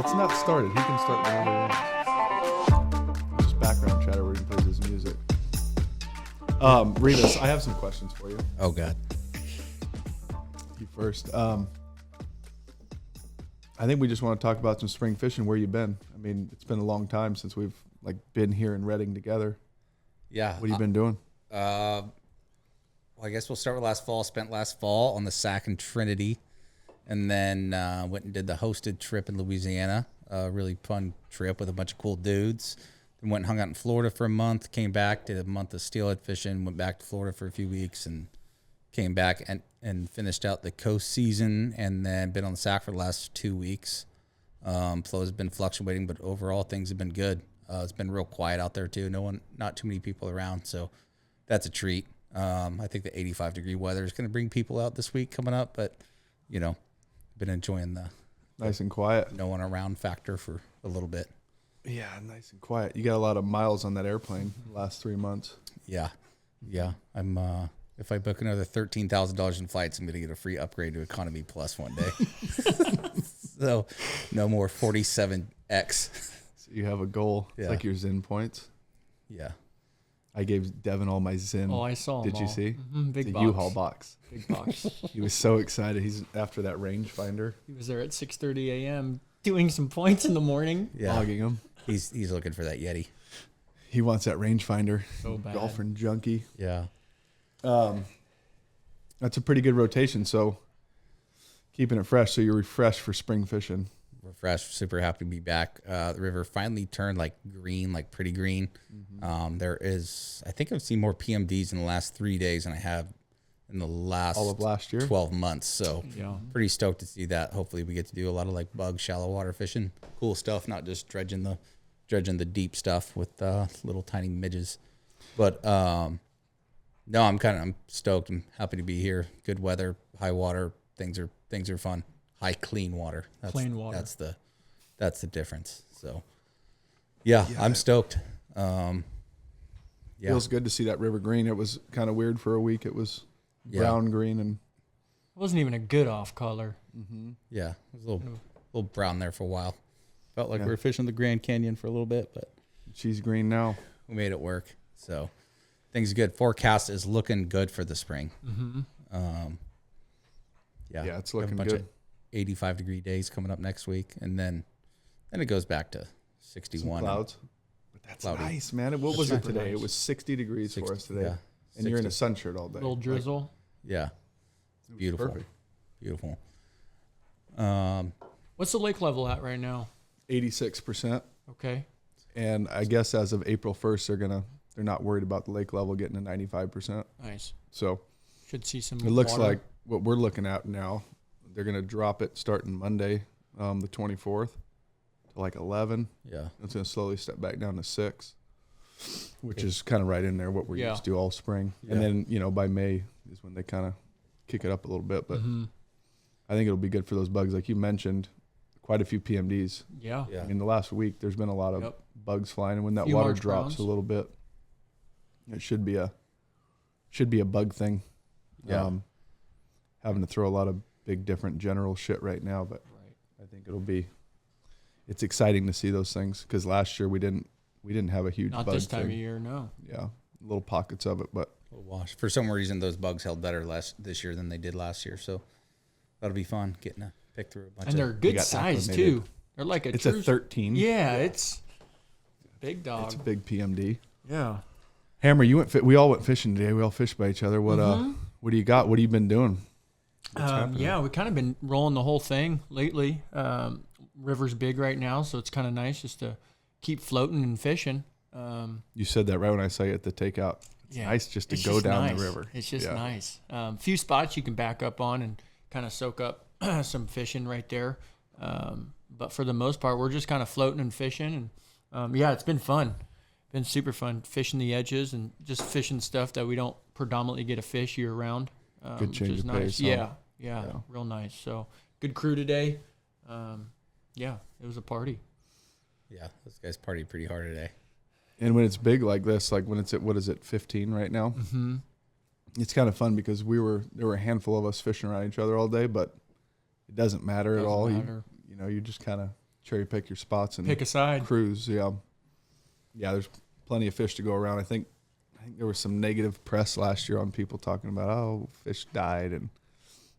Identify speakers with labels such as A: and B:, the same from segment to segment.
A: It's not started. He can start whenever he wants. Just background chatter where he plays his music. Revis, I have some questions for you.
B: Oh, God.
A: You first. I think we just want to talk about some spring fishing, where you've been. I mean, it's been a long time since we've been here in Reading together.
B: Yeah.
A: What have you been doing?
B: Well, I guess we'll start with last fall. Spent last fall on the Sac and Trinity, and then went and did the hosted trip in Louisiana. A really fun trip with a bunch of cool dudes. Then went and hung out in Florida for a month. Came back, did a month of steelhead fishing. Went back to Florida for a few weeks, and came back and finished out the coast season. And then been on the Sac for the last 2 weeks. Flow has been fluctuating, but overall things have been good. It's been real quiet out there too. Not too many people around, so that's a treat. I think the 85-degree weather is going to bring people out this week coming up, but been enjoying the
A: Nice and quiet.
B: no one around factor for a little bit.
A: Yeah, nice and quiet. You got a lot of miles on that airplane the last 3 months.
B: Yeah. I'm if I book another $13,000 in flights, I'm going to get a free upgrade to Economy Plus one day. So no more 47X.
A: So you have a goal.
B: Yeah.
A: It's like your Zen points.
B: Yeah.
A: I gave Devin all my Zen.
C: Oh, I saw them.
A: Did you see?
C: Mm-hmm. Big
A: the
C: box.
A: U-Haul box.
C: Big box.
A: He was so excited. He's after that rangefinder.
C: He was there at 6:30 a.m. doing some points in the morning.
B: Yeah.
A: Logging him.
B: He's looking for that Yeti.
A: He wants that rangefinder.
C: So bad.
A: Golfer and junkie.
B: Yeah.
A: That's a pretty good rotation. So keeping it fresh. So you're refreshed for spring fishing.
B: Refreshed, super happy to be back. The river finally turned green, pretty green.
A: Mm-hmm.
B: There is, I think I've seen more PMDs in the last 3 days than I have in the last
A: All of last year?
B: 12 months. So
C: Yeah.
B: pretty stoked to see that. Hopefully we get to do a lot of bug shallow water fishing, cool stuff, not just dredging the deep stuff with little tiny midges. But no, I'm stoked. I'm happy to be here. Good weather, high water. Things are fun. High clean water.
C: Clean water.
B: That's the difference. So yeah. I'm stoked.
A: Feels good to see that river green. It was kind of weird for a week. It was brown, green, and
C: It wasn't even a good off color.
B: Yeah, it was a little brown there for a while. Felt like we were fishing the Grand Canyon for a little bit, but
A: she's green now.
B: we made it work. So things are good. Forecast is looking good for the spring.
A: Yeah, it's
B: we have
A: looking
B: a bunch
A: good.
B: of 85-degree days coming up next week, and then it goes back to 61.
A: Some clouds. But that's
B: Cloudy.
A: nice, man. What was it
C: Super
A: today?
C: nice.
A: It was 60 degrees for us today.
B: Yeah,
A: And you're in a
B: 60.
A: sun shirt all day.
C: Little drizzle.
B: Yeah,
A: It was
B: beautiful.
A: perfect.
B: Beautiful.
C: What's the lake level at right now?
A: 86%.
C: Okay.
A: And I guess as of April 1st, they're not worried about the lake level getting to 95%.
C: Nice.
A: So
C: Should see some
A: it looks
C: water.
A: like what we're looking at now, they're going to drop it starting Monday, the 24th, to 11.
B: Yeah,
A: It's going to slowly step back down to 6, which is kind of right in there what we're used to all spring.
B: Yeah.
A: And then, by May is when they kind of kick it up a little bit. But I think it'll be good for those bugs. Like you mentioned, quite a few PMDs.
C: Yeah.
B: yeah.
A: I mean, the last week, there's been a lot of bugs flying. And when that
C: Few
A: water
C: March
A: drops
C: browns.
A: a little bit, it should be a bug thing.
B: Yeah.
A: Having to throw a lot of big different general shit right now, but
C: Right.
A: I think it's exciting to see those things because last year we didn't have a huge
C: Not
A: bug
C: this time
A: thing.
C: of year, no.
A: Yeah, little pockets of it, but
B: Little wash. For some reason, those bugs held better this year than they did last year. So that'll be fun getting to pick through a bunch
C: And they're
B: of.
C: good
A: got
C: size
A: acclimated.
C: too. They're like a
A: it's
C: true
A: a 13.
C: Yeah, it's big dog.
A: It's a big PMD.
C: Yeah.
A: Hammer, we all went fishing today. We all fished by each other. What do you got? What have you been doing?
C: Yeah, we've kind of been rolling the whole thing lately. River's big right now, so it's kind of nice just to keep floating and fishing.
A: You said that right when I saw you at the takeout. It's nice just to go down
C: nice.
A: the river.
C: It's just
A: Yeah.
C: nice. Few spots you can back up on and kind of soak up some fishing right there. But for the most part, we're just kind of floating and fishing. And it's been fun. Been super fun fishing the edges and just fishing stuff that we don't predominantly get a fish year round.
A: Good
C: which
A: change
C: is
A: of
C: nice.
A: pace, huh?
C: Yeah,
A: Yeah.
C: real nice. So good crew today. It was a party.
B: Yeah, those guys partied pretty hard today.
A: And when it's big like this, like when it's at, 15 right now, it's kind of fun because there were a handful of us fishing around each other all day, but it doesn't matter at all.
C: Matter.
A: You just kind of cherry pick your spots and
C: Pick a side.
A: cruise. Yeah, there's plenty of fish to go around. I think there was some negative press last year on people talking about fish died and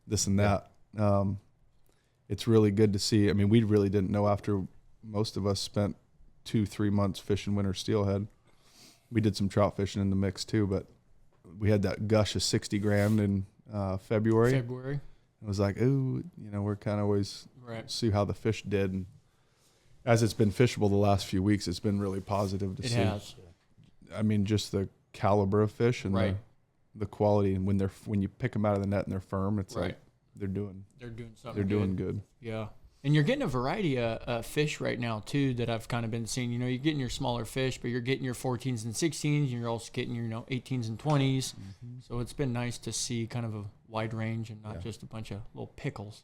A: this and that. It's really good to see. I mean, we really didn't know after most of us spent 2-3 months fishing winter steelhead. We did some trout fishing in the mix too, but we had that gush of 60 grand in February. It was like, ooh, we're kind of always see how the fish did. And as it's been fishable the last few weeks, it's been really positive to see.
C: It has.
A: I mean, just the caliber of fish and the quality, and when you pick them out of the net and they're firm, it's like they're doing something. They're doing good.
C: Yeah. And you're getting a variety of fish right now too that I've kind of been seeing. You're getting your smaller fish, but you're getting your 14s and 16s, and you're also getting your 18s and 20s. So it's been nice to see kind of a wide range and not just a bunch of little pickles.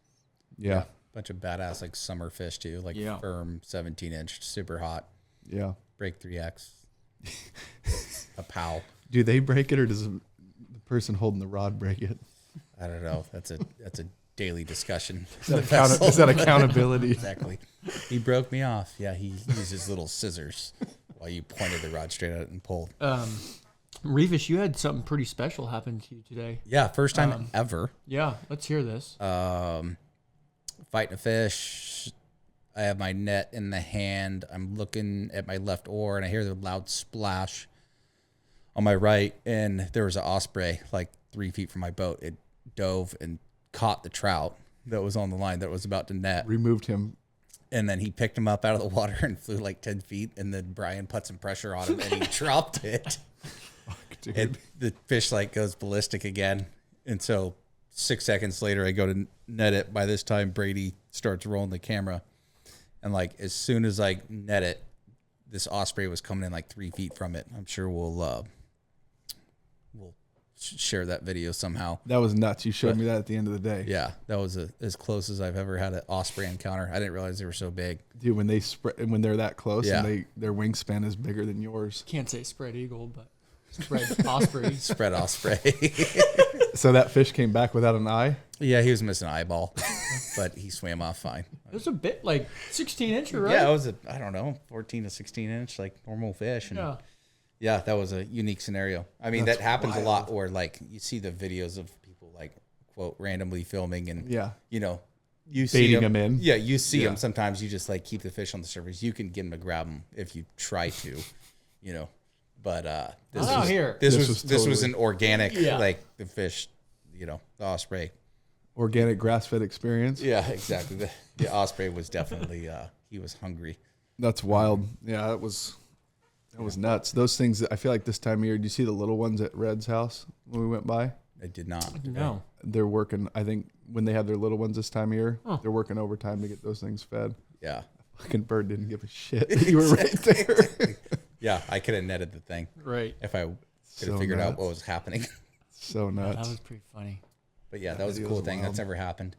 A: Yeah.
B: Bunch of badass like summer fish too, like firm 17-inch, super hot.
A: Yeah.
B: Break 3X. A pow.
A: Do they break it, or does the person holding the rod break it?
B: I don't know. That's a daily discussion.
A: Is that accountability?
B: Exactly. He broke me off. Yeah, he used his little scissors while you pointed the rod straight at it and pulled.
C: Revis, you had something pretty special happen to you today.
B: Yeah, first time ever.
C: Yeah, let's hear this.
B: Fighting a fish. I have my net in the hand. I'm looking at my left oar, and I hear the loud splash on my right, and there was an osprey like 3 feet from my boat. It dove and caught the trout that was on the line that was about to net.
A: Removed him.
B: And then he picked him up out of the water and flew like 10 feet, and then Brian put some pressure on him, and he dropped it.
A: Dude.
B: And the fish like goes ballistic again. And so 6 seconds later, I go to net it. By this time, Brady starts rolling the camera. And like as soon as I net it, this osprey was coming in like 3 feet from it. I'm sure we'll share that video somehow.
A: That was nuts. You showed me that at the end of the day.
B: Yeah, that was as close as I've ever had an osprey encounter. I didn't realize they were so big.
A: Dude, when they're that close and their wingspan is bigger than yours.
C: Can't say spread eagle, but spread osprey.
B: Spread osprey.
A: So that fish came back without an eye?
B: Yeah, he was missing an eyeball, but he swam off fine.
C: It was a bit like 16-incher, right?
B: Yeah, it was 14 to 16-inch, like normal fish. And yeah, that was a unique scenario. I mean, that happens a lot where like you see the videos of people like quote randomly filming and you see
A: them in.
B: Yeah, you see them. Sometimes you just like keep the fish on the surface. You can get them to grab them if you try to, But this was an organic like the fish, the osprey.
A: Organic grass-fed experience.
B: Yeah, exactly. The osprey was definitely he was hungry.
A: That's wild. Yeah, that was nuts. Those things, I feel like this time of year, do you see the little ones at Red's house when we went by?
B: I did not.
C: No.
A: They're working, I think, when they have their little ones this time of year, they're working overtime to get those things fed.
B: Yeah.
A: Fucking bird didn't give a shit. You were right there.
B: Yeah, I could have netted the thing.
C: Right.
B: If I could have figured out what was happening.
A: So nuts.
C: That was pretty funny.
B: But yeah, that was a cool thing. That's never happened.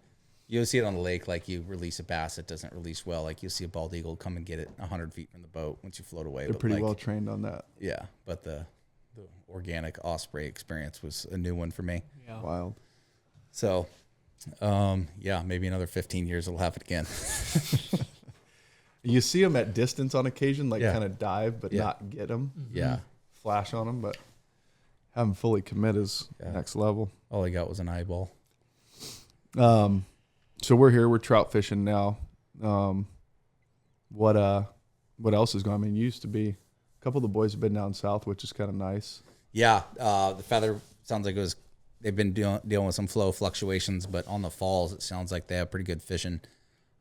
B: You'll see it on the lake, like you release a bass that doesn't release well. Like you'll see a bald eagle come and get it 100 feet from the boat once you float away.
A: They're pretty well trained on that.
B: Yeah, but the organic osprey experience was a new one for me.
C: Yeah.
A: Wild.
B: So, maybe another 15 years it'll happen again.
A: You see them at distance on occasion, like kind of dive, but not get them.
B: Yeah.
A: Flash on them, but have them fully commit is next level.
B: All I got was an eyeball.
A: So we're here. We're trout fishing now. What else is going on? I mean, you used to be, a couple of the boys have been down south, which is kind of nice.
B: Yeah. The feather sounds like they've been dealing with some flow fluctuations, but on the falls, it sounds like they have pretty good fishing.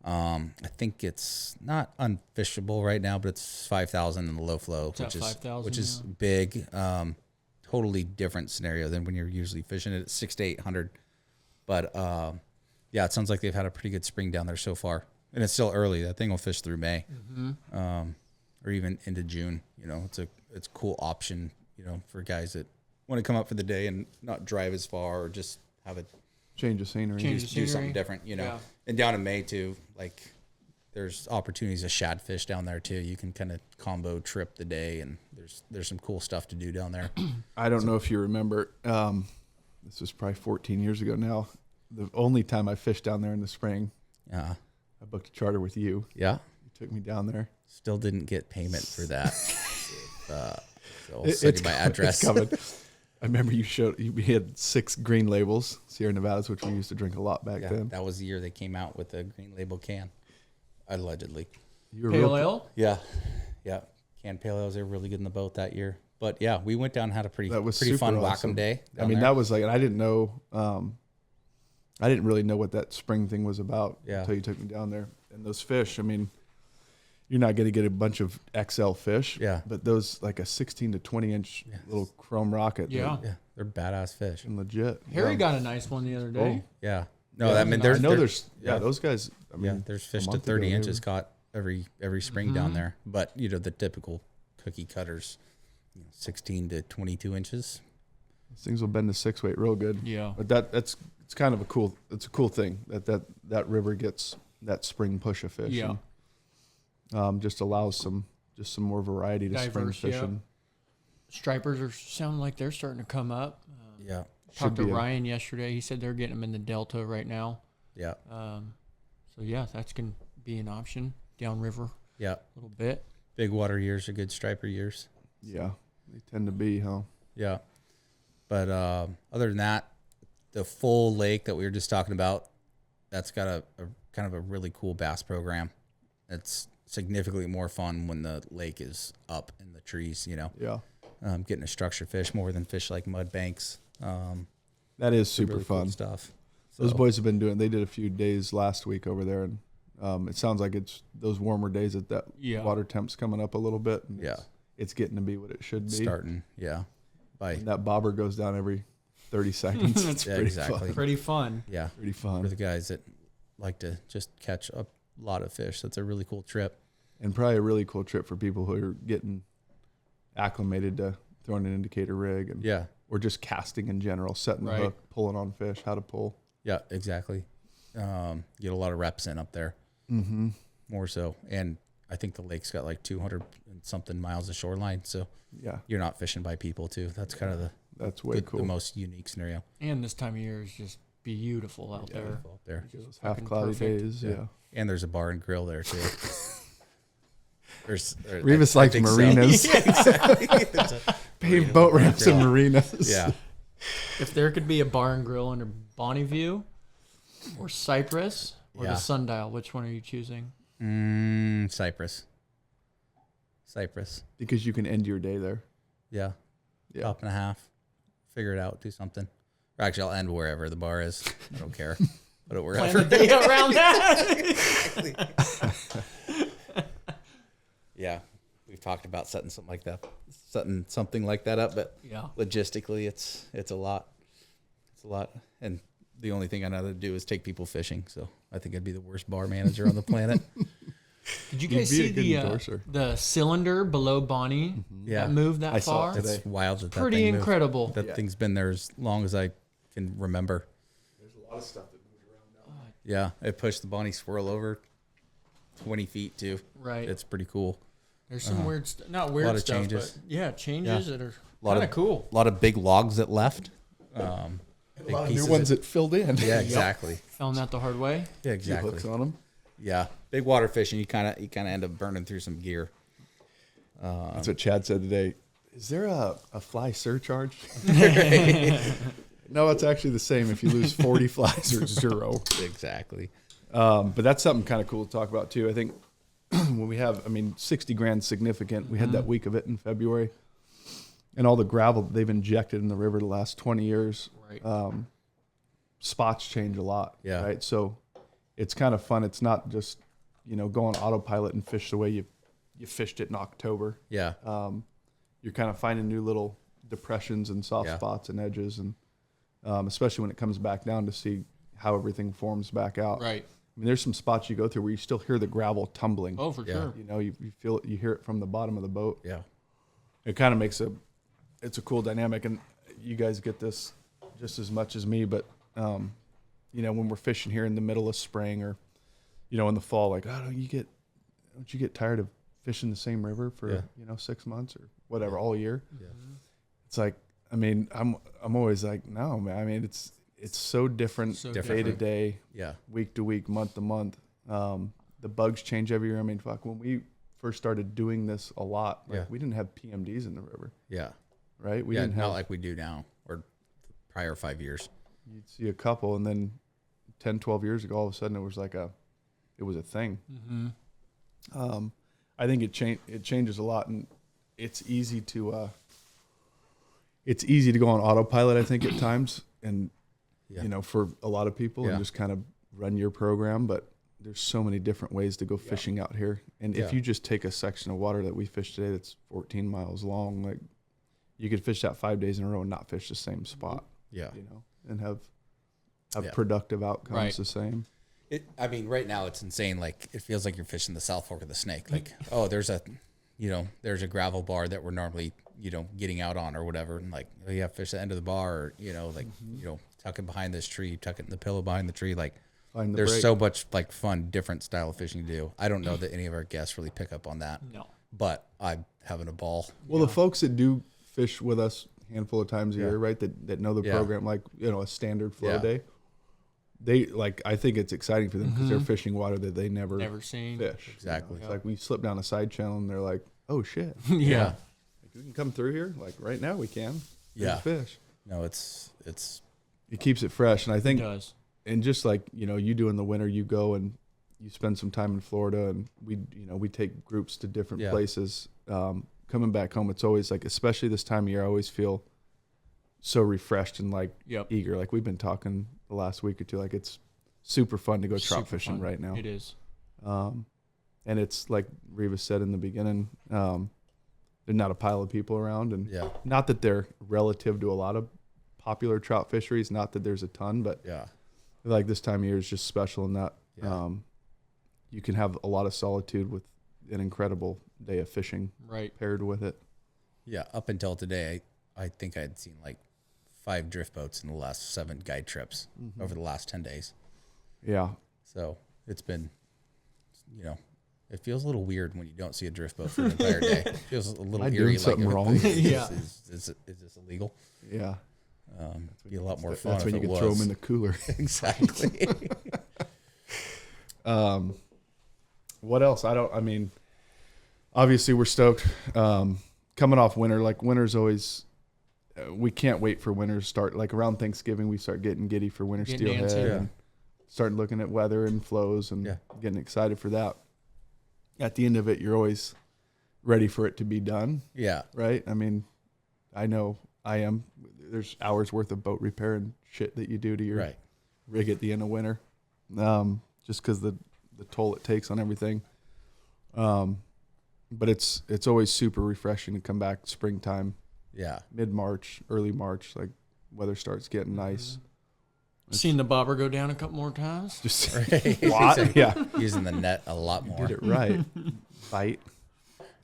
B: I think it's not unfishable right now, but it's 5,000 in the low flow, which is big. Totally different scenario than when you're usually fishing it at 600 to 800. But it sounds like they've had a pretty good spring down there so far, and it's still early. That thing will fish through May, or even into June. It's a cool option, for guys that want to come up for the day and not drive as far or just have a
A: change of scenery,
B: do something different. And down in May too, like there's opportunities to shad fish down there too. You can kind of combo trip the day, and there's some cool stuff to do down there.
A: I don't know if you remember. This was probably 14 years ago now. The only time I fished down there in the spring, I booked a charter with you.
B: Yeah.
A: You took me down there.
B: Still didn't get payment for that. So I'll
A: It's
B: send you my
A: coming,
B: address.
A: It's coming. I remember we had 6 green labels, Sierra Nevadas, which we used to drink a lot back
B: Yeah,
A: then.
B: that was the year they came out with a green label can, allegedly.
A: You were
C: Pale
A: real-
C: ale.
B: Yeah, yeah. Canned pale ales, they were really good in the boat that year. But yeah, we went down and had a pretty
A: That was
B: pretty
A: super
B: fun
A: awesome.
B: Wacom day.
A: I mean, that was like, and I didn't know, I didn't really know what that spring thing was about until you took me down there. And those fish, I mean, you're not going to get a bunch of XL fish.
B: Yeah.
A: But those, like a 16 to 20 inch little chrome rocket.
C: Yeah.
B: they're badass fish.
A: And legit.
C: Harry
A: Yeah.
C: got a nice one the other day.
B: Yeah. No,
A: Yeah,
B: I mean,
A: I know there's those guys. I mean,
B: yeah, there's
A: a
B: fish to
A: month
B: 30
A: ago,
B: inches caught every spring
C: Mm-hmm.
B: down there. But the typical cookie cutters, 16 to 22 inches.
A: These things will bend the 6 weight real good.
C: Yeah.
A: But it's kind of a cool thing that river gets that spring push of fish.
C: Yeah.
A: And, just allows some more variety to spring
C: Diverse, yeah.
A: fishing.
C: Stripers are sounding like they're starting to come up.
B: Yeah.
C: Talked to
A: be
C: Ryan yesterday. He said they're getting them in the Delta right now.
B: Yeah.
C: So yeah, that's gonna be an option downriver
B: Yeah.
C: a little bit.
B: Big water years are good striper years.
A: Yeah, they tend to be, huh?
B: Yeah. But other than that, the full lake that we were just talking about, that's got a kind of a really cool bass program. It's significantly more fun when the lake is up in the trees,
A: Yeah,
B: getting a structured fish more than fish like mud banks.
A: that is super
B: really cool
A: fun.
B: stuff.
A: Those
B: So,
A: boys have been they did a few days last week over there, and it sounds like it's those warmer days that
C: Yeah.
A: water temp's coming up a little bit. And
B: Yeah.
A: it's getting to be what it should be.
B: starting, yeah. By
A: And that bobber goes down every 30 seconds. It's
B: Yeah,
A: pretty
B: exactly.
A: fun.
C: Pretty fun.
B: yeah.
A: Pretty
B: For
A: fun.
B: the guys that like to just catch a lot of fish, that's a really cool trip.
A: And probably a really cool trip for people who are getting acclimated to throwing an indicator rig and
B: Yeah.
A: or just casting in general, setting the
C: Right.
A: hook, pulling on fish, how to pull.
B: Yeah, exactly. Get a lot of reps in up there.
A: Mm-hmm.
B: More so. And I think the lake's got like 200 and something miles of shoreline. So
A: Yeah,
B: you're not fishing by people too. That's kind of
A: that's way cool.
B: the most unique scenario.
C: And this time of year is just beautiful out there.
B: Up there.
A: Those half
C: fucking
A: cloudy
C: perfect.
A: days.
B: Yeah.
A: Yeah.
B: And there's a bar and grill there too.
A: Revis
B: I
A: likes
B: think so.
A: marinas.
B: Yeah, exactly. There's a
A: Paved boat ramps and
B: grill.
A: marinas.
B: Yeah.
C: If there could be a bar and grill under Bonneview or Cypress or
B: Yeah.
C: the Sundial, which one are you choosing?
B: Cypress.
A: Because you can end your day there.
B: Yeah.
A: Yeah.
B: Top and a half. Figure it out. Do something. Or actually, I'll end wherever the bar is. I don't care. Put it
C: Plan
B: wherever.
C: the day around that.
B: Yeah. We've talked about setting something like that up, but
C: Yeah.
B: logistically, it's a lot. It's a lot. And the only thing I know how to do is take people fishing. So I think I'd be the worst bar manager on the planet.
C: Did you
A: You'd
C: guys
A: be a
C: see
A: good
C: the
A: endorser.
C: the cylinder below Bonnie
B: Yeah.
C: that moved that
A: I saw
C: far?
A: it today.
B: It's wild that
C: Pretty
B: thing moved.
C: incredible.
B: That
A: Yeah.
B: thing's been there as long as I can remember.
A: There's a lot of stuff that moves around now.
B: Yeah, it pushed the Bonnie Squirrel over 20 feet too.
C: Right.
B: It's pretty cool.
C: There's some weird, not weird
B: lot of
C: stuff,
B: changes.
C: but yeah, changes
B: Yeah.
C: that are
B: Lot
C: kind
B: of-
C: of cool.
B: A lot of big logs that left. Big
A: A lot of
B: pieces
A: new ones that filled in.
B: Yeah, exactly.
C: Found that the hard way.
B: Yeah,
A: Few
B: exactly.
A: hooks on them.
B: Yeah, big water fishing. You kind of end up burning through some gear.
A: That's what Chad said today. Is there a fly surcharge? No, it's actually the same if you lose 40 flies or 0.
B: Exactly.
A: But that's something kind of cool to talk about too. I think when we have, 60 grand significant. We had that week of it in February, and all the gravel that they've injected in the river the last 20 years.
C: Right.
A: Spots change a lot.
B: Yeah.
A: Right. So it's kind of fun. It's not just go on autopilot and fish the way you fished it in October.
B: Yeah.
A: You're kind of finding new little depressions and soft
B: Yeah.
A: spots and edges, and especially when it comes back down to see how everything forms back out.
C: Right.
A: I mean, there's some spots you go through where you still hear the gravel tumbling.
C: Oh, for
B: Yeah.
C: sure.
A: You feel it, you hear it from the bottom of the boat.
B: Yeah.
A: It kind of makes it's a cool dynamic, and you guys get this just as much as me. But when we're fishing here in the middle of spring or in the fall, like, don't you get tired of fishing the same river for 6 months or whatever all year?
B: Yeah.
A: It's like, I'm always like, no, man. It's so different,
C: So
A: day to
C: different.
A: day,
B: Yeah.
A: week to week, month to month. the bugs change every year. I mean, fuck, when we first started doing this a lot, like, we didn't have PMDs in the river.
B: Yeah.
A: Right? We
B: Yeah,
A: didn't
B: not
A: have,
B: like we do now or prior 5 years.
A: you'd see a couple, and then 10, 12 years ago, all of a sudden it was a thing. I think it changes a lot, and it's easy to go on autopilot, I think, at times, and for a lot of people, and just kind of run your program. But there's so many different ways to go fishing out here, and if you just take a section of water that we fished today that's 14 miles long, like, you could fish that 5 days in a row and not fish the same spot. And have productive outcomes the same.
B: I mean, right now it's insane. Like, it feels like you're fishing the South Fork of the Snake. Like, there's a gravel bar that we're normally, getting out on or whatever. And like, you have to fish the end of the bar, or, tuck it behind this tree, tuck it in the pillow behind the tree. Like, there's so much like fun, different style of fishing to do. I don't know that any of our guests really pick up on that.
C: No.
B: But I'm having a ball.
A: Well, the folks that do fish with us a handful of times a year, right, that know the program, like, a standard flow day, they, like, I think it's exciting for them because they're fishing water that they never seen fish.
B: Exactly.
A: It's like we slip down a side channel and they're like, oh shit.
C: Yeah.
A: Like, we can come through here. Like, right now we can. There's fish.
B: No, it
A: keeps it fresh. And I think,
C: It does.
A: and just like, you do in the winter, you go and you spend some time in Florida, and we take groups to different places. Coming back home, it's always like, especially this time of year, I always feel so refreshed and like eager. Like, we've been talking the last week or two, like, it's super fun to go trout fishing right now.
C: It is.
A: And it's like Reva said in the beginning, there's not a pile of people around, and not that they're relative to a lot of popular trout fisheries, not that there's a ton, but like this time of year is just special in that you can have a lot of solitude with an incredible day of fishing paired with it.
B: Yeah, up until today, I think I had seen like 5 drift boats in the last 7 guide trips over the last 10 days.
A: Yeah.
B: So it's been, it feels a little weird when you don't see a drift boat for an entire day. It feels a little
A: Am I
B: eerie.
A: doing something
B: like,
A: wrong?
B: Is this illegal?
A: Yeah.
B: Be a lot more fun.
A: That's when you can throw them in the cooler.
B: Exactly.
A: What else? Obviously we're stoked. Coming off winter, like, winter's always, we can't wait for winter to start. Like, around Thanksgiving, we start getting giddy for winter steelhead and start looking at weather and flows and getting excited for that. At the end of it, you're always ready for it to be done. Yeah. Right? I mean, I know I am. There's hours worth of boat repair and shit that you do to your rig at the end of winter, just because the toll it takes on everything. But it's always super refreshing to come back springtime. Yeah. Mid-March, early March, like, weather starts getting nice.
C: Seen the bobber go down a couple more times.
B: Just using the net a lot more.
A: Did it right. Bite.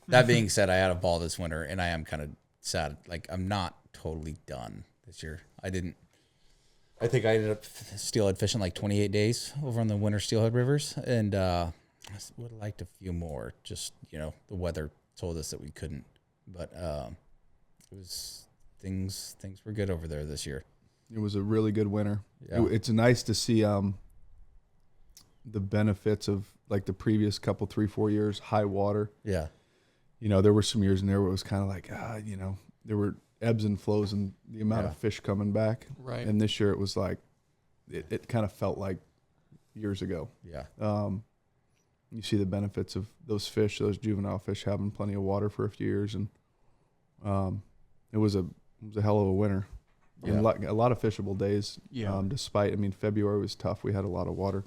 B: That being said, I had a ball this winter, and I am kind of sad. Like, I'm not totally done this year. I think I ended up steelhead fishing like 28 days over on the winter steelhead rivers, and I would have liked a few more. Just, the weather told us that we couldn't, but it was things were good over there this year.
A: It was a really good winter.
B: Yeah.
A: It's nice to see the benefits of, like, the previous couple, 3-4 years, high water. Yeah. There were some years in there where it was kind of like, there were ebbs and flows in the amount of fish coming back. Right. And this year it was like, it kind of felt like years ago. Yeah. You see the benefits of those fish, those juvenile fish, having plenty of water for a few years, and it was a hell of a winter. Yeah. And a lot of fishable days. Yeah. Despite, February was tough. We had a lot of water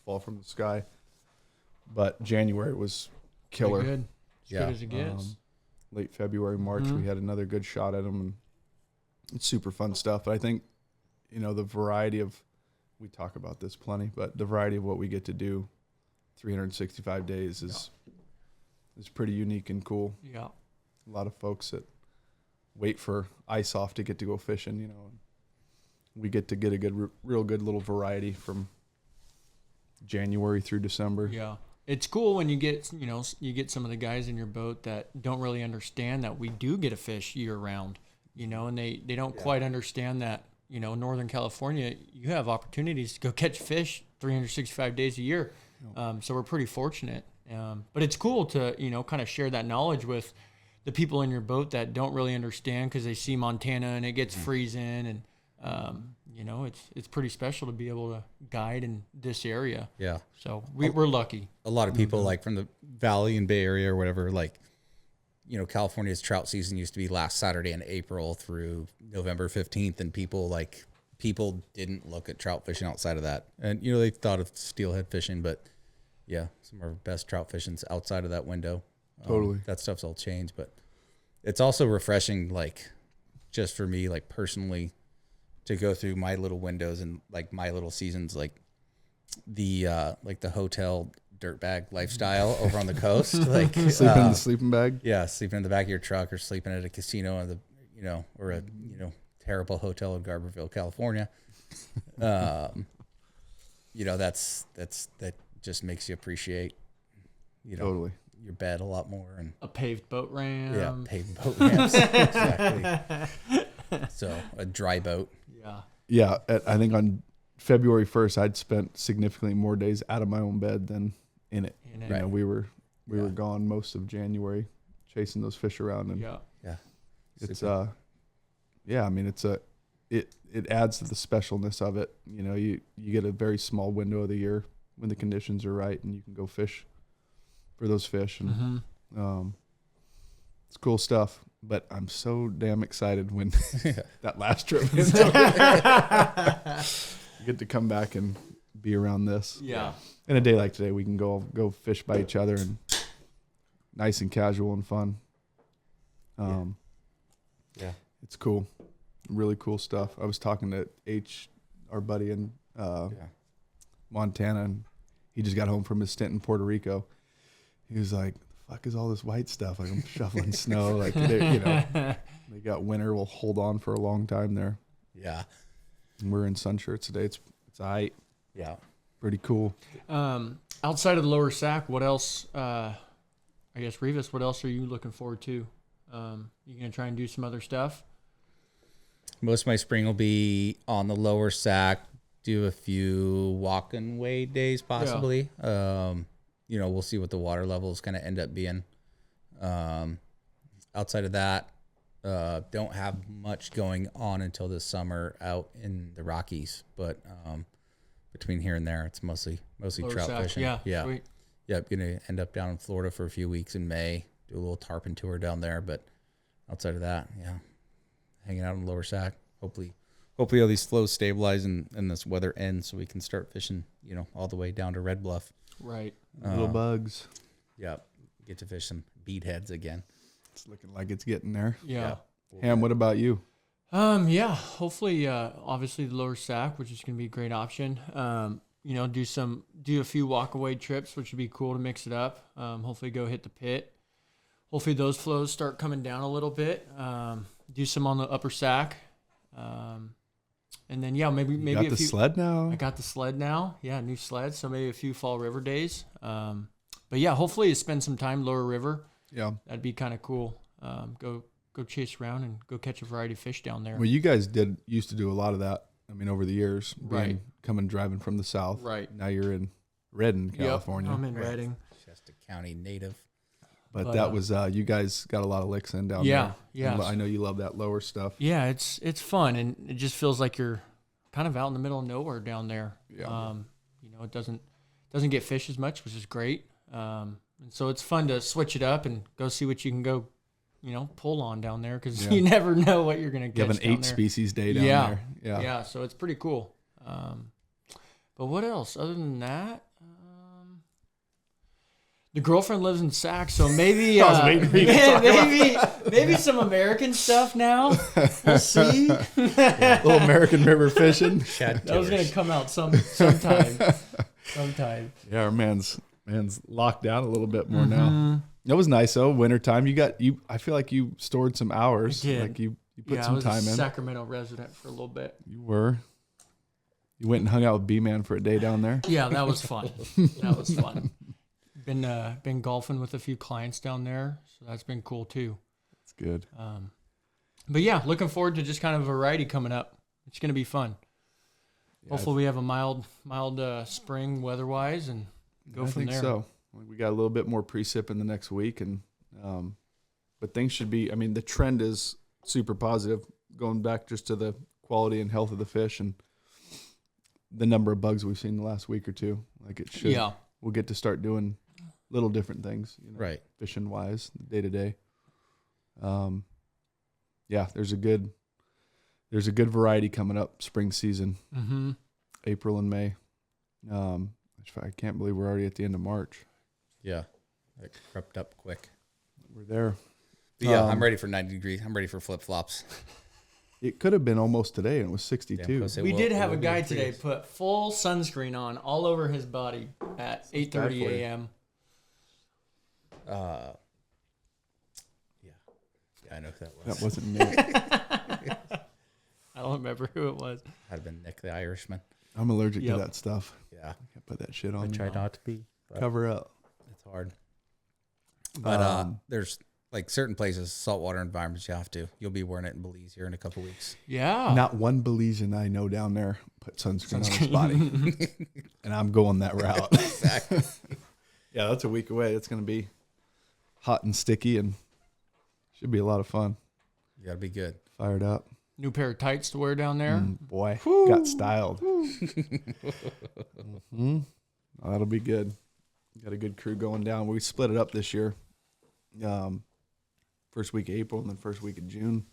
A: fall from the sky, but January was killer.
C: Pretty good. As good as it gets.
A: Late February, March, we had another good shot at them, and it's super fun stuff. But I think, the variety of, we talk about this plenty, but the variety of what we get to do 365 days is pretty unique and cool. Yeah. A lot of folks that wait for ice off to get to go fishing, and we get to get a real good little variety from January through December.
C: Yeah. It's cool when you get some of the guys in your boat that don't really understand that we do get a fish year round, and they don't quite understand that, Northern California, you have opportunities to go catch fish 365 days a year. So we're pretty fortunate. But it's cool to, kind of share that knowledge with the people in your boat that don't really understand because they see Montana and it gets freezing. And, it's pretty special to be able to guide in this area.
B: Yeah.
C: So we're lucky.
B: A lot of people like from the Valley and Bay Area or whatever, like, California's trout season used to be last Saturday in April through November 15th. And people didn't look at trout fishing outside of that. And, they thought of steelhead fishing, but yeah, some of our best trout fishing's outside of that window.
A: Totally.
B: That stuff's all changed, but it's also refreshing, like, just for me, like, personally, to go through my little windows and, like, my little seasons, like the hotel dirtbag lifestyle over on the coast. Like,
A: Sleeping in the sleeping bag?
B: yeah, sleeping in the back of your truck or sleeping at a casino or a, terrible hotel in Garberville, California. That just makes you appreciate,
A: Totally.
B: your bed a lot more. And
C: A paved boat ramp.
B: yeah, paved boat ramps. Exactly. So a dry boat.
C: Yeah.
A: Yeah, I think on February 1st, I'd spent significantly more days out of my own bed than in it.
C: Right.
A: We were gone most of January, chasing those fish around, and
C: Yeah.
A: it's it adds to the specialness of it. You get a very small window of the year when the conditions are right, and you can go fish for those fish, and it's cool stuff. But I'm so damn excited when that last trip ends. You get to come back and be around this.
C: Yeah.
A: And a day like today, we can go fish by each other and nice and casual and fun.
B: Yeah.
A: It's cool. Really cool stuff. I was talking to our buddy in Montana, and he just got home from his stint in Puerto Rico. He was like, the fuck is all this white stuff? Like, I'm shoveling snow. Like, they got winter. We'll hold on for a long time there.
B: Yeah.
A: And we're in sun shirts today. It's aight.
B: Yeah.
A: Pretty cool.
C: Outside of the lower sack, what else, I guess, Revis, what else are you looking forward to? You going to try and do some other stuff?
B: Most of my spring will be on the lower sack, do a few walk and wade days possibly. Yeah. We'll see what the water levels kind of end up being. Outside of that, don't have much going on until this summer out in the Rockies, but between here and there, it's mostly
C: Lower
B: trout
C: sack,
B: fishing.
C: Yeah. Sweet.
B: Yep. Gonna end up down in Florida for a few weeks in May, do a little tarpon tour down there, but outside of that, yeah, hanging out in the lower sack. Hopefully all these flows stabilize and this weather ends so we can start fishing, all the way down to Red Bluff.
C: Right.
A: Little bugs.
B: Yep. Get to fish some bead heads again.
A: It's looking like it's getting there.
C: Yeah.
A: Ham, what about you?
C: Hopefully, obviously the lower sack, which is going to be a great option. Do a few walk away trips, which would be cool to mix it up. Hopefully go hit the pit. Hopefully those flows start coming down a little bit. Do some on the upper sack. And then, maybe
A: You got
C: a
A: the
C: few.
A: sled now?
C: I got the sled now. Yeah, new sled. So maybe a few fall river days. But yeah, hopefully spend some time lower river.
A: Yeah.
C: That'd be kind of cool. Go chase around and go catch a variety of fish down there.
A: Well, you guys used to do a lot of that. I mean, over the years,
C: Right.
A: Coming driving from the south.
C: Right.
A: Now you're in Redden, California.
C: Yep, I'm in Redding.
B: Shasta County native.
A: But that was you guys got a lot of licks in down there.
C: Yeah.
A: And I know you love that lower stuff.
C: Yeah, it's fun, and it just feels like you're kind of out in the middle of nowhere down there.
A: Yeah.
C: It doesn't get fished as much, which is great. And so it's fun to switch it up and go see what you can go, pull on down there because you never know what you're gonna catch.
A: You have an
C: down
A: 8
C: there.
A: species day down there. Yeah.
C: Yeah. So it's pretty cool. But what else other than that? The girlfriend lives in Sac, so maybe
A: I was waiting for you to talk
C: maybe some American stuff now. We'll see.
A: Little American river fishing.
C: That was gonna come out sometime.
A: Yeah, our man's locked down a little bit more now. It was nice though. Wintertime, I feel like you stored some hours.
C: I did.
A: Like you put
C: I
A: some
C: was
A: time
C: a
A: in.
C: Sacramento resident for a little bit.
A: You were. You went and hung out with B-Man for a day down there.
C: Yeah, that was fun. Been golfing with a few clients down there, so that's been cool too.
A: That's good.
C: But yeah, looking forward to just kind of variety coming up. It's going to be fun.
A: Yeah,
C: Hopefully we have a mild spring weather-wise, and go
A: I
C: from
A: think
C: there.
A: so. We got a little bit more precip in the next week, and but things should be. I mean, the trend is super positive, going back just to the quality and health of the fish and the number of bugs we've seen the last week or two. Like it should.
C: Yeah.
A: We'll get to start doing little different things,
B: Right.
A: fishing wise, day to day. Yeah, there's a good variety coming up spring season, April and May. I can't believe we're already at the end of March.
B: Yeah. It crept up quick.
A: We're there.
B: But yeah, I'm ready for 90 degrees. I'm ready for flip flops.
A: It could have been almost today, and it was 62.
C: We did have a guy today put full sunscreen on all over his body at 8:30 a.m.
B: Yeah, I know who that was.
A: That wasn't Nick.
C: I don't remember who it was.
B: Had been Nick the Irishman.
A: I'm allergic to that stuff.
B: Yeah.
A: I can't put that shit on.
B: I
A: me.
B: try not to be. But
A: Cover up.
B: it's hard. But there's like certain places, saltwater environments, you'll be wearing it in Belize here in a couple weeks.
C: Yeah.
A: Not one Belizean I know down there put sunscreen on his body. And I'm going that route.
B: Exactly.
A: Yeah, that's a week away. It's going to be hot and sticky, and should be a lot of fun.
B: You got to be good.
A: Fired up.
C: New pair of tights to wear down there.
A: Boy, got styled. Oh, that'll be good. Got a good crew going down. We split it up this year. First week of April and then first week of June.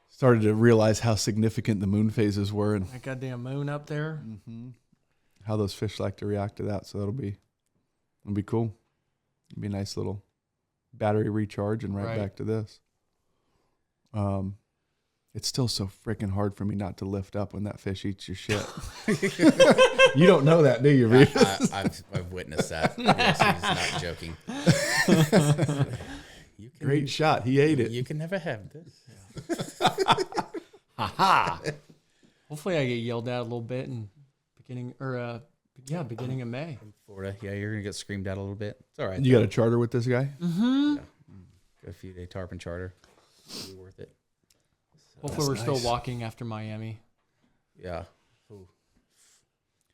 A: Started to realize how significant the moon phases were and
C: That goddamn moon up there.
A: how those fish like to react to that. So it'll be cool. It'll be a nice little battery recharge and right back to this. It's still so freaking hard for me not to lift up when that fish eats your shit. You don't know that, do you, Reed?
B: I've witnessed that. Yes, he's not joking.
A: Great shot. He ate it.
B: You can never have this.
C: Ha! Hopefully I get yelled at a little bit in beginning of May.
B: In Florida, yeah, you're gonna get screamed at a little bit. It's all right.
A: You got a charter with this guy?
B: Yeah. Got a few day tarpon charter. It'll be worth it.
C: Hopefully we're still walking after Miami.
B: Yeah. Ooh.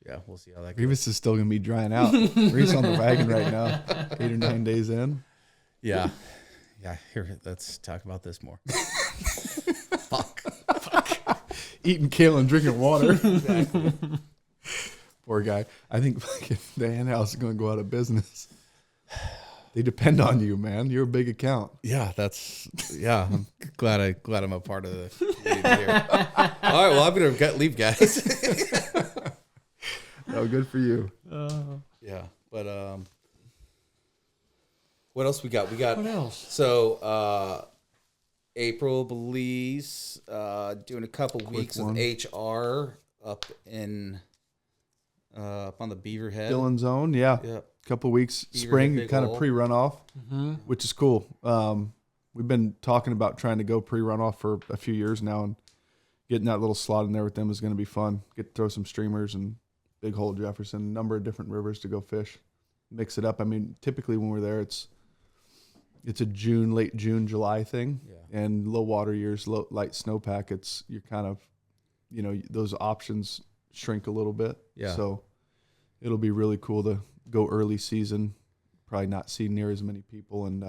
B: Yeah, we'll see how that goes.
A: Revis is still going to be drying out. Revis on the wagon right now, 8 or 9 days in.
B: Yeah. Yeah, here, let's talk about this more. Fuck.
A: Eating kale and drinking water. Exactly. Poor guy. I think the hen house is going to go out of business. They depend on you, man. You're a big account.
B: Yeah, I'm glad I'm a part of the community here. All right, well, I'm going to leave, guys.
A: Oh, good for you.
B: Yeah, but what else we got?
C: What else?
B: So April Belize doing a couple weeks
A: one.
B: with HR up on the Beaver Head.
A: Dillon Zone, yeah.
B: Yeah.
A: Couple weeks,
B: Beaver
A: spring,
B: Head, big
A: kind of
B: hole.
A: pre-runoff, which is cool. We've been talking about trying to go pre-runoff for a few years now, and getting that little slot in there with them is going to be fun. Get to throw some streamers and Big Hole Jefferson, a number of different rivers to go fish, mix it up. I mean, typically when we're there, it's a late June, July thing, and low water years, light snowpack. You're kind of, those options shrink a little bit.
B: Yeah.
A: So it'll be really cool to go early season, probably not see near as many people, and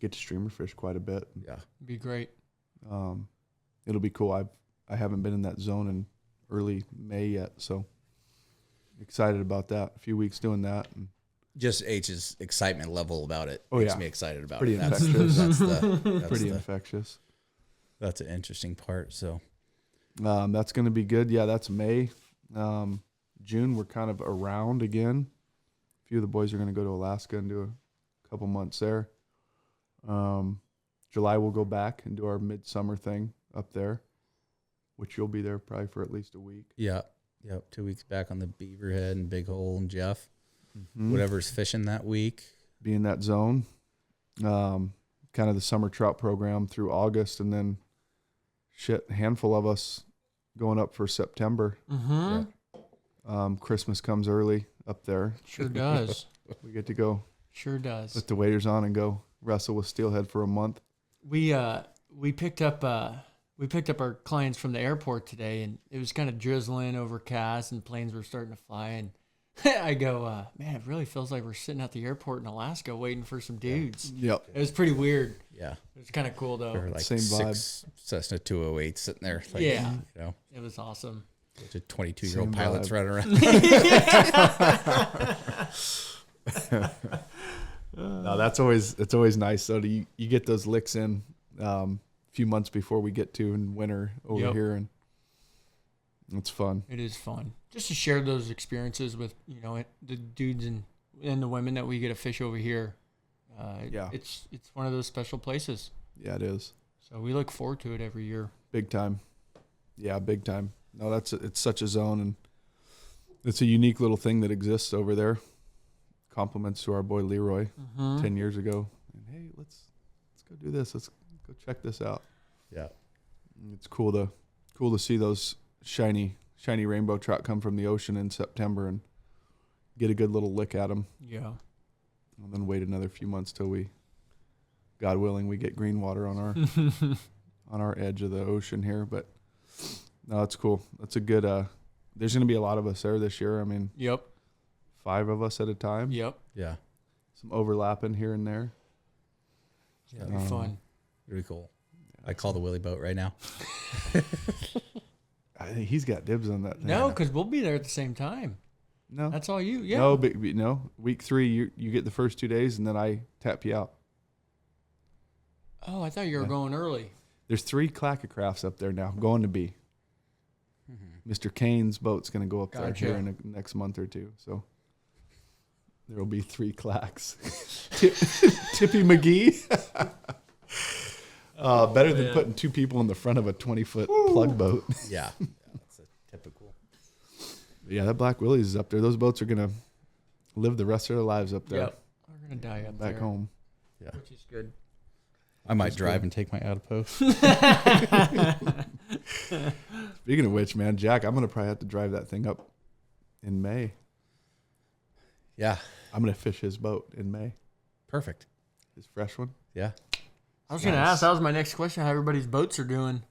A: get to streamer fish quite a bit.
B: Yeah.
C: Be great.
A: It'll be cool. I haven't been in that zone in early May yet, so excited about that. A few weeks doing that. And
B: Just H's excitement level about it
A: Oh,
B: makes
A: yeah.
B: me excited about
A: Pretty
B: it. That's
A: infectious.
B: that's
A: pretty infectious.
B: That's an interesting part. So
A: That's going to be good. Yeah, that's May. June, we're kind of around again. A few of the boys are going to go to Alaska and do a couple months there. July, we'll go back and do our midsummer thing up there, which you'll be there probably for at least a week.
B: yeah, 2 weeks back on the Beaver Head and Big Hole and Jeff. Whatever's fishing that week.
A: Be in that zone. Kind of the summer trout program through August, and then a handful of us going up for September. Christmas comes early up there.
C: Sure does.
A: We get to go
C: Sure does.
A: put the waders on and go wrestle with steelhead for a month.
C: We picked up our clients from the airport today, and it was kind of drizzling, overcast, and planes were starting to fly. And I go, man, it really feels like we're sitting at the airport in Alaska waiting for some dudes.
A: Yep.
C: It was pretty weird.
B: Yeah.
C: It was kind of cool though.
B: There were like
A: Same
B: 6 Cessna 208 sitting there. Like,
C: Yeah.
B: You know,
C: It was awesome.
B: bunch of 22-year-old
A: Same
B: pilots
A: vibe.
B: running around.
A: No, it's always nice. So you get those licks in a few months before we get to in winter over
C: Yep.
A: here, and it's fun.
C: It is fun just to share those experiences with the dudes and the women that we get to fish over here.
A: Yeah.
C: It's one of those special places.
A: Yeah, it is.
C: So we look forward to it every year.
A: Big time. Yeah, big time. No, it's such a zone, and it's a unique little thing that exists over there. Compliments to our boy Leroy 10 years ago. And hey, let's go do this. Let's go check this out.
B: Yeah.
A: It's cool to see those shiny rainbow trout come from the ocean in September and get a good little lick at them.
C: Yeah.
A: And then wait another few months till we, God willing, we get green water on our on our edge of the ocean here. But no, it's cool. That's a good. There's going to be a lot of us there this year. I mean,
C: Yep.
A: 5 of us at a time.
C: Yep.
B: Yeah.
A: Some overlapping here and there.
C: Yeah, it'll be fun.
B: Really cool. I call the Willie boat right now.
A: I think he's got dibs on that thing.
C: No, because we'll be there at the same time.
A: No.
C: That's all you. Yeah.
A: No, but no. Week 3, you get the first 2 days, and then I tap you out.
C: Oh, I thought you were going early.
A: There's 3 clackacrafts up there now, going to be. Mr. Kane's boat's going to go up there
C: Gotcha.
A: here in the next month or 2. So there will be 3 clacks. Tippy McGee. Better than putting 2 people in the front of a 20-foot plug boat.
B: Yeah. That's a typical.
A: Yeah, that Black Willie's is up there. Those boats are going to live the rest of their lives up there.
C: Yep. We're gonna die up
A: Back
C: there.
A: home.
B: Yeah.
C: Which is good.
B: I might drive and take my outpost.
A: Speaking of which, man, Jack, I'm going to probably have to drive that thing up in May.
B: Yeah.
A: I'm going to fish his boat in May.
B: Perfect.
A: His fresh one.
B: Yeah.
C: I was gonna ask. That was my next question. How everybody's boats are doing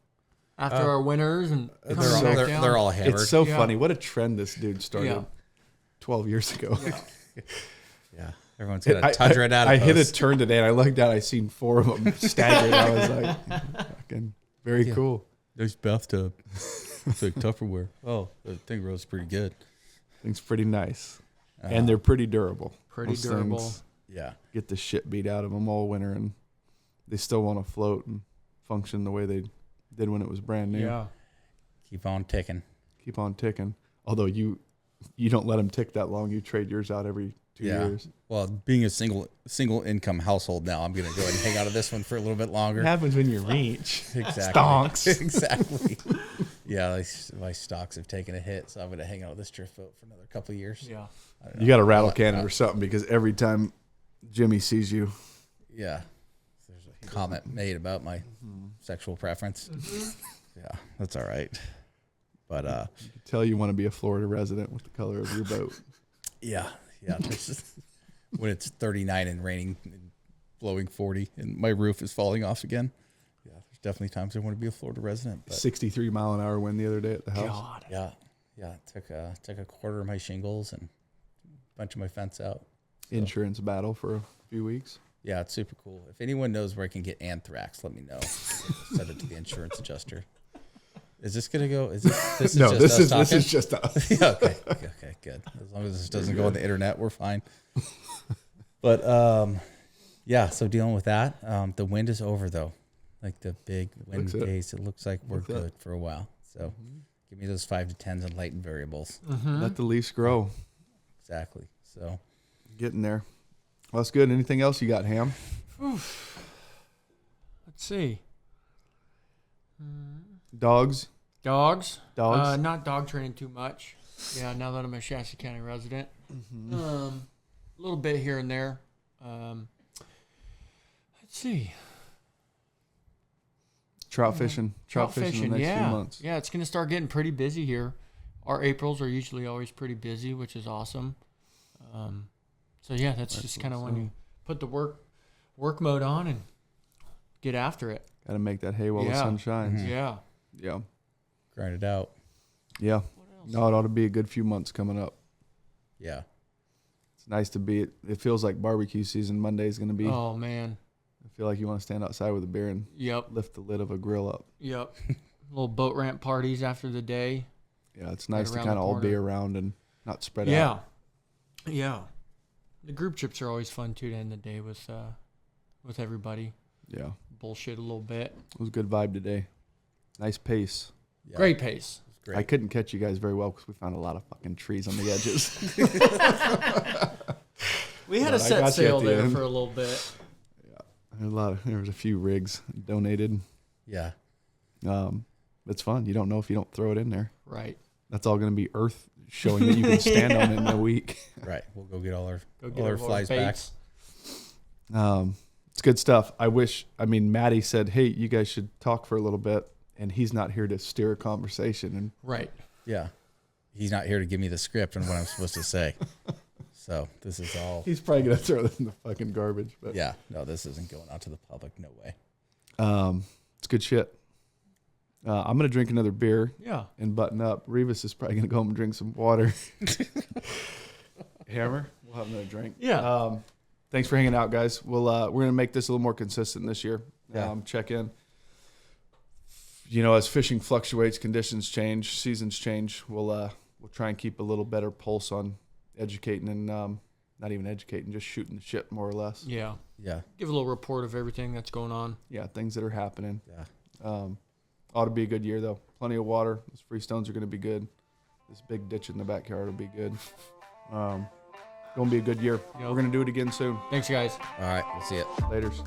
C: after our winners and coming
B: They're all,
C: back
B: they're,
C: down.
B: they're all hammered.
A: It's so
C: Yeah.
A: funny. What a trend this dude started
C: Yeah.
A: 12 years ago.
B: Yeah. Everyone's got a tundra out of
A: I hit a turn today, and I looked down. I seen 4 of them staggered. I was like, fucking very cool.
B: Nice bathtub. It's like Tupperware. Oh, the thing rose pretty good.
A: Things pretty nice, and they're pretty durable.
C: Pretty
A: Those
C: durable.
A: things
B: Yeah.
A: get the shit beat out of them all winter, and they still want to float and function the way they did when it was brand new.
C: Yeah.
B: Keep on ticking.
A: Keep on ticking. Although you don't let them tick that long. You trade yours out every 2 years.
B: Well, being a single income household now, I'm going to go ahead and hang out of this one for a little bit longer.
A: What happens when you reach?
B: Exactly.
A: Stonks.
B: Exactly. Yeah, my stocks have taken a hit, so I'm going to hang out with this drift boat for another couple of years.
C: Yeah.
B: I don't know.
A: You got to rattle can it or something, because every time Jimmy sees you,
B: Yeah. There's a comment made about my sexual preference. Yeah, that's all right. But
A: you can tell you want to be a Florida resident with the color of your boat.
B: yeah. When it's 39 and raining and blowing 40 and my roof is falling off again. Yeah, there's definitely times I want to be a Florida resident. But
A: 63 mile an hour wind the other day at the house.
C: God.
B: yeah, took a quarter of my shingles and a bunch of my fence out.
A: Insurance battle for a few weeks.
B: Yeah, it's super cool. If anyone knows where I can get anthrax, let me know. Send it to the insurance adjuster. Is this gonna go? Is this
A: No,
B: just
A: this
B: us
A: is
B: talking?
A: just us.
B: Yeah, okay, good. As long as this doesn't go on the internet, we're fine. But yeah, so dealing with that. The wind is over though, like the big wind days. It looks like we're good for a while. So give me those 5 to 10s and light and variables.
A: Let the leaves grow.
B: Exactly. So
A: Getting there. Well, that's good. Anything else you got, Ham?
C: Let's see.
A: Dogs?
C: Dogs.
A: Dogs?
C: Not dog training too much. Yeah, now that I'm a Shasta County resident. A little bit here and there. Let's see.
A: Trout fishing. Trout fishing in the next few
C: yeah.
A: months.
C: Yeah, it's going to start getting pretty busy here. Our Aprils are usually always pretty busy, which is awesome. So yeah, that's just kind of when you put the work mode on and get after it.
A: Got to make that hay while the sun shines.
C: Yeah.
A: Yeah.
B: grind it out.
A: Yeah. No, it ought to be a good few months coming up.
B: Yeah.
A: It's nice to be. It feels like barbecue season. Monday's going to be.
C: Oh man.
A: I feel like you want to stand outside with a beer and
C: Yep.
A: lift the lid of a grill up.
C: Yep. Little boat ramp parties after the day.
A: Yeah, it's nice to
C: around
A: kind
C: the
A: of all be
C: corner.
A: around and not spread
C: Yeah.
A: out.
C: Yeah. The group trips are always fun too to end the day with everybody.
A: Yeah,
C: Bullshit a little bit.
A: it was a good vibe today. Nice pace.
B: Yeah.
C: Great pace.
B: Great.
A: I couldn't catch you guys very well because we found a lot of fucking trees on the edges.
C: We had
A: But
C: a
A: I
C: set
A: got you
C: sail
A: at the
C: there
A: end.
C: for a little bit.
A: There was a few rigs donated.
B: Yeah.
A: It's fun. You don't know if you don't throw it in there.
C: Right.
A: That's all going to be earth showing that you can stand on it in a week.
B: Right. We'll go get all our
C: Go get
B: all our
C: our
B: flies back.
C: baits.
A: It's good stuff. Maddie said, hey, you guys should talk for a little bit. And he's not here to steer a conversation. And
C: Right.
B: Yeah. He's not here to give me the script on what I'm supposed to say. So this is all.
A: he's probably going to throw this in the fucking garbage. But
B: Yeah. No, this isn't going out to the public. No way.
A: it's good shit. I'm going to drink another beer
C: Yeah.
A: and button up. Revis is probably going to go home and drink some water. Hammer, we'll have another drink.
C: Yeah.
A: Thanks for hanging out, guys. We're going to make this a little more consistent this year.
B: Yeah.
A: Check in. As fishing fluctuates, conditions change, seasons change. We'll try and keep a little better pulse on educating and not even educating, just shooting the shit more or less.
C: Yeah.
B: Yeah.
C: Give a little report of everything that's going on.
A: Yeah, things that are happening.
B: Yeah.
A: Ought to be a good year though. Plenty of water. Those freestones are going to be good. This big ditch in the backyard will be good. Going to be a good year.
C: Yep.
A: We're going to do it again soon.
C: Thanks, guys.
B: All right. We'll see it.
A: Laters.